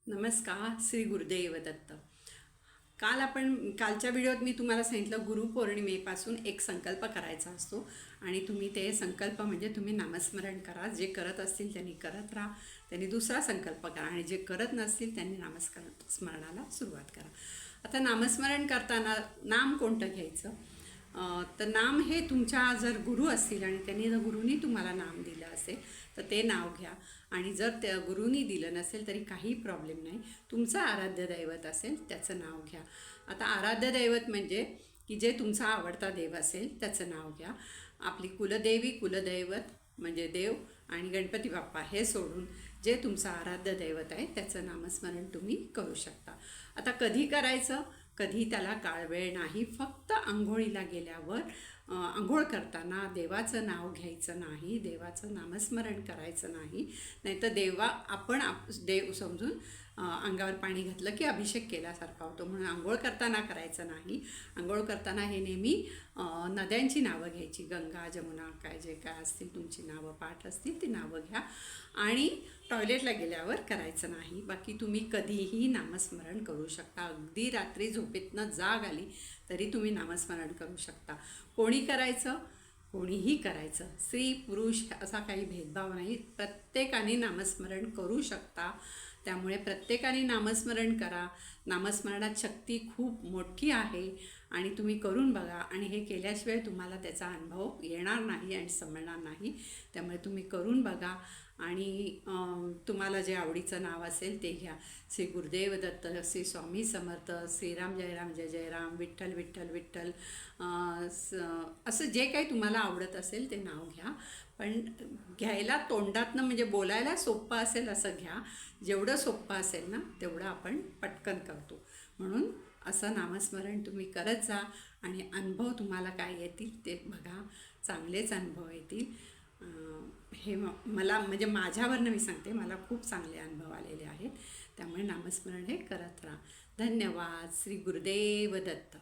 नमस्कार. श्री गुरुदेव दत्त. कालच्या व्हिडिओत मी तुम्हाला सांगितलं गुरुपौर्णिमेपासून एक संकल्प करायचा असतो आणि तुम्ही ते संकल्प म्हणजे तुम्ही नामस्मरण करा. जे करत असतील त्यांनी करत राहा, त्यांनी दुसरा संकल्प करा आणि जे करत नसतील त्यांनी स्मरणाला सुरुवात करा. आता नामस्मरण करताना नाम कोणतं घ्यायचं? तर नाम हे तुमच्या जर गुरु असतील आणि त्यांनी जर गुरुनी तुम्हाला नाम दिलं असेल तर ते नाव घ्या. आणि जर त्या गुरुनी दिलं नसेल तरी काही प्रॉब्लेम नाही, तुमचं आराध्य दैवत असेल त्याचं नाव घ्या. आता आराध्य दैवत म्हणजे की जे तुमचा आवडता देव असेल त्याचं नाव घ्या. आपली कुलदेवी कुलदैवत म्हणजे देव आणि गणपती बाप्पा हे सोडून जे तुमचं आराध्य दैवत आहे त्याचं नामस्मरण तुम्ही करू शकता. आता कधी करायचं? कधी त्याला काळवेळ नाही. फक्त आंघोळीला गेल्यावर आंघोळ करताना देवाचं नाव घ्यायचं नाही, देवाचं नामस्मरण करायचं नाही. नाहीतर आपण देव समजून अंगावर पाणी घातलं की अभिषेक केल्यासारखा होतो, म्हणून आंघोळ करताना करायचं नाही. आंघोळ करताना हे नेहमी नद्यांची नावं घ्यायची. गंगा, जमुना, जे काय असतील तुमची नावं पाठ असतील ती नावं घ्या. आणि टॉयलेटला गेल्यावर करायचं नाही. बाकी तुम्ही कधीही नामस्मरण करू शकता. अगदी रात्री झोपेतनं जाग आली तरी तुम्ही नामस्मरण करू शकता. कोणी करायचं? कोणीही करायचं. स्त्री पुरुष असा काही भेदभाव नाही. प्रत्येकाने नामस्मरण करू शकता. त्यामुळे प्रत्येकाने नामस्मरण करा. नामस्मरणात शक्ती खूप मोठी आहे आणि तुम्ही करून बघा. आणि हे केल्याशिवाय तुम्हाला त्याचा अनुभव येणार नाही आणि समजणार नाही. त्यामुळे तुम्ही करून बघा आणि तुम्हाला जे आवडीचं नाव असेल ते घ्या. श्री गुरुदेव दत्त, श्री स्वामी समर्थ, श्रीराम जय राम जय जय राम, विठ्ठल विठ्ठल विठ्ठल, असं जे काही तुम्हाला आवडत असेल ते नाव घ्या. पण घ्यायला तोंडातनं म्हणजे बोलायला सोपं असेल असं घ्या. जेवढं सोपं असेल ना तेवढं आपण पटकन करतो. म्हणून असं नामस्मरण तुम्ही करत जा आणि अनुभव तुम्हाला काय येतील ते बघा. चांगलेच अनुभव येतील. हे मला म्हणजे माझ्यावरनं मी सांगते, मला खूप चांगले अनुभव आलेले आहेत. त्यामुळे नामस्मरण हे करत राहा. धन्यवाद. श्री गुरुदेव दत्त.